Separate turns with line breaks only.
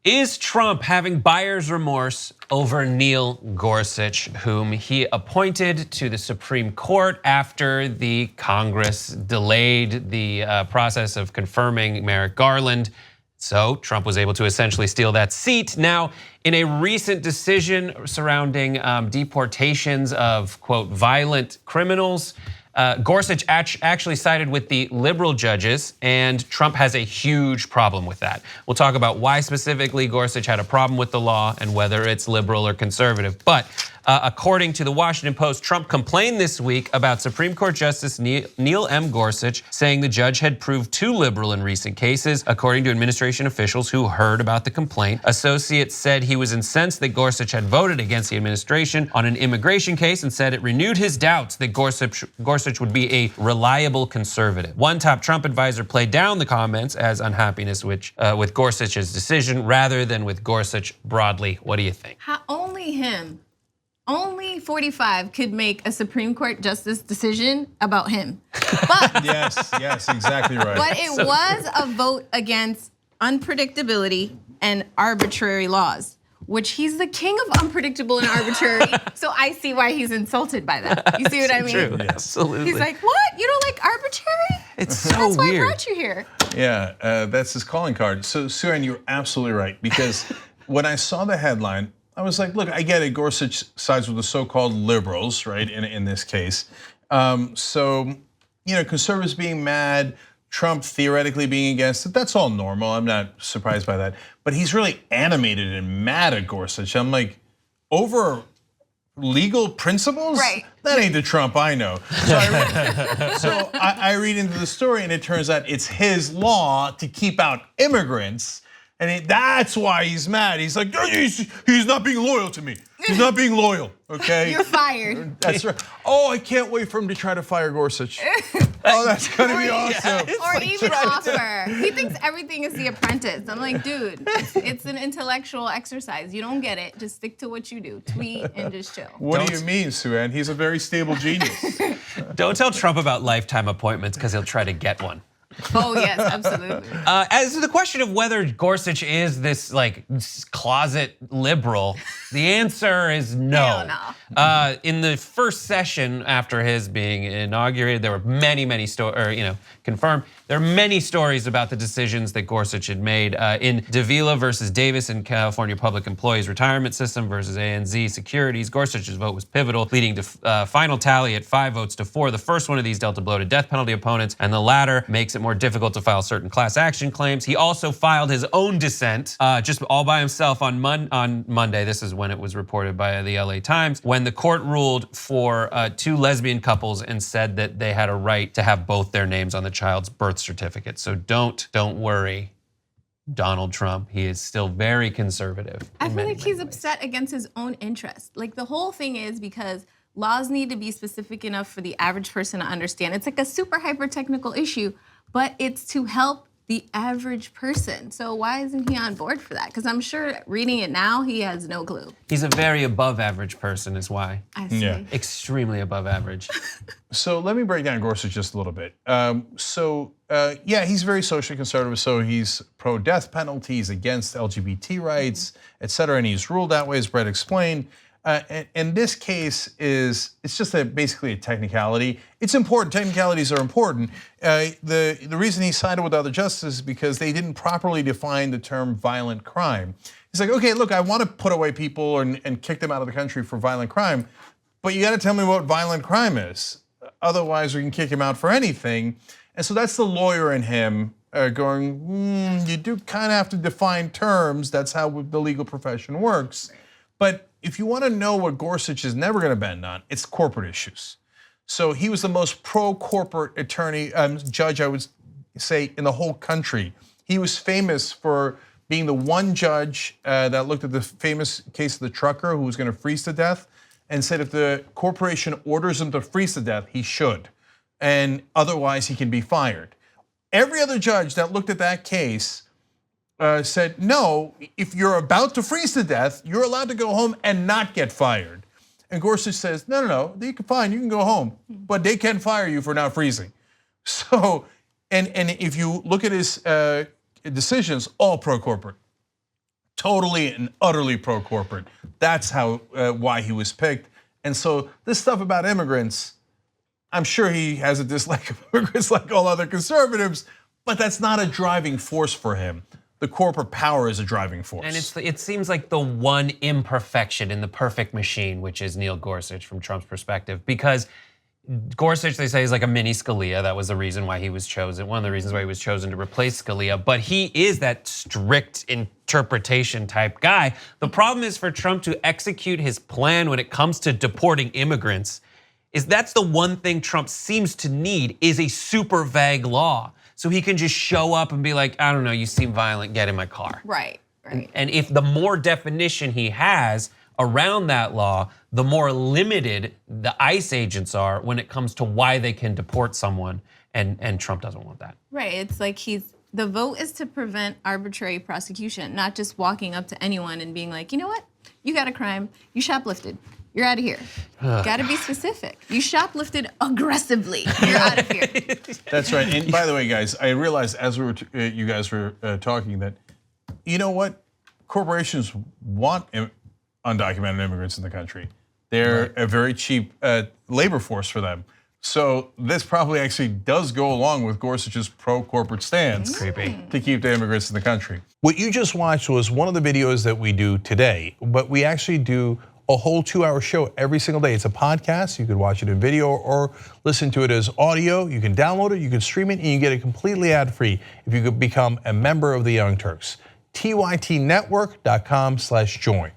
Is Trump having buyer's remorse over Neil Gorsuch, whom he appointed to the Supreme Court after the Congress delayed the process of confirming Merrick Garland? So Trump was able to essentially steal that seat. Now, in a recent decision surrounding deportations of, quote, violent criminals, Gorsuch actually sided with the liberal judges, and Trump has a huge problem with that. We'll talk about why specifically Gorsuch had a problem with the law and whether it's liberal or conservative. But according to the Washington Post, Trump complained this week about Supreme Court Justice Neil M. Gorsuch, saying the judge had proved too liberal in recent cases, according to administration officials who heard about the complaint. Associates said he was incensed that Gorsuch had voted against the administration on an immigration case and said it renewed his doubts that Gorsuch would be a reliable conservative. One top Trump advisor played down the comments as unhappiness with Gorsuch's decision rather than with Gorsuch broadly. What do you think?
Only him. Only 45 could make a Supreme Court justice decision about him. But
yes, exactly right.
But it was a vote against unpredictability and arbitrary laws, which he's the king of unpredictable and arbitrary. So I see why he's insulted by that. You see what I mean?
True, absolutely.
He's like, what? You don't like arbitrary?
It's so
That's why
weird.
I brought you here.
Yeah, that's his calling card. So, Suran, you're absolutely right. Because when I saw the headline, I was like, look, I get it. Gorsuch sides with the so-called liberals, right, in this case. So, conservatives being mad, Trump theoretically being against it, that's all normal. I'm not surprised by that. But he's really animated and mad at Gorsuch. I'm like, over legal principles?
Right.
That ain't the Trump I know. So I read into the story, and it turns out it's his law to keep out immigrants. And that's why he's mad. He's like, he's not being loyal to me. He's not being loyal, okay?
You're fired.
That's right. Oh, I can't wait for him to try to fire Gorsuch. Oh, that's gonna be awesome.
Or even offer. He thinks everything is The Apprentice. I'm like, dude, it's an intellectual exercise. You don't get it. Just stick to what you do. Tweet and just chill.
What do you mean, Suran? He's a very stable genius.
Don't tell Trump about lifetime appointments because he'll try to get one.
Oh yes, absolutely.
As to the question of whether Gorsuch is this like closet liberal, the answer is no.
Hell no.
In the first session after his being inaugurated, there were many stories, confirmed. There are many stories about the decisions that Gorsuch had made in Davila versus Davis in California Public Employees Retirement System versus ANZ Securities. Gorsuch's vote was pivotal, leading to final tally at 5 votes to 4. The first one of these dealt a blow to death penalty opponents, and the latter makes it more difficult to file certain class action claims. He also filed his own dissent, just all by himself on Monday. This is when it was reported by the LA Times, when the court ruled for 2 lesbian couples and said that they had a right to have both their names on the child's birth certificate. So don't worry, Donald Trump. He is still very conservative.
I feel like he's upset against his own interest. Like the whole thing is because laws need to be specific enough for the average person to understand. It's like a super hyper technical issue, but it's to help the average person. So why isn't he on board for that? Because I'm sure reading it now, he has no clue.
He's a very above average person is why.
I see.
Yeah.
Extremely above average.
So let me break down Gorsuch just a little bit. Yeah, he's very socially conservative. So he's pro-death penalty, he's against LGBT rights, et cetera. And he's ruled that way, as Brett explained. And this case it's just basically a technicality. It's important. Technicalities are important. The reason he sided with other justices is because they didn't properly define the term violent crime. He's like, okay, look, I want to put away people and kick them out of the country for violent crime, but you got to tell me what violent crime is. Otherwise, we can kick him out for anything. And so that's the lawyer in him going, you do kind of have to define terms. That's how the legal profession works. But if you want to know what Gorsuch is never going to bend on, it's corporate issues. So he was the most pro-corporate judge, I would say, in the whole country. He was famous for being the one judge that looked at the famous case of the trucker who was going to freeze to death and said if the corporation orders him to freeze to death, he should. And otherwise, he can be fired. Every other judge that looked at that case said, no, if you're about to freeze to death, you're allowed to go home and not get fired. And Gorsuch says, no, you can go home, but they can fire you for not freezing. So, and if you look at his decisions, all pro-corporate, totally and utterly pro-corporate. That's how why he was picked. And so this stuff about immigrants, I'm sure he has a dislike of immigrants like all other conservatives, but that's not a driving force for him. The corporate power is a driving force.
And it seems like the one imperfection in the perfect machine, which is Neil Gorsuch from Trump's perspective, because Gorsuch, they say, is like a mini Scalia. That was the reason why he was chosen, one of the reasons why he was chosen to replace Scalia. But he is that strict interpretation type guy. The problem is for Trump to execute his plan when it comes to deporting immigrants, is that's the one thing Trump seems to need is a super vague law. So he can just show up and be like, I don't know, you seem violent, get in my car.
Right.
And if the more definition he has around that law, the more limited the ICE agents are when it comes to why they can deport someone, and Trump doesn't want that.
Right, it's like the vote is to prevent arbitrary prosecution, not just walking up to anyone and being like, you know what, you got a crime, you shoplifted, you're out of here. Gotta be specific. You shoplifted aggressively, you're out of here.
That's right, and by the way, guys, I realized as you guys were talking that, you know what, corporations want undocumented immigrants in the country. They're a very cheap labor force for them. So this probably actually does go along with Gorsuch's pro-corporate stance to keep the immigrants in the country.
What you just watched was one of the videos that we do today, but we actually do a whole 2-hour show every single day. It's a podcast. You could watch it in video or listen to it as audio. You can download it, you can stream it, and you get it completely ad-free if you could become a member of the Young Turks. TYTnetwork.com/join.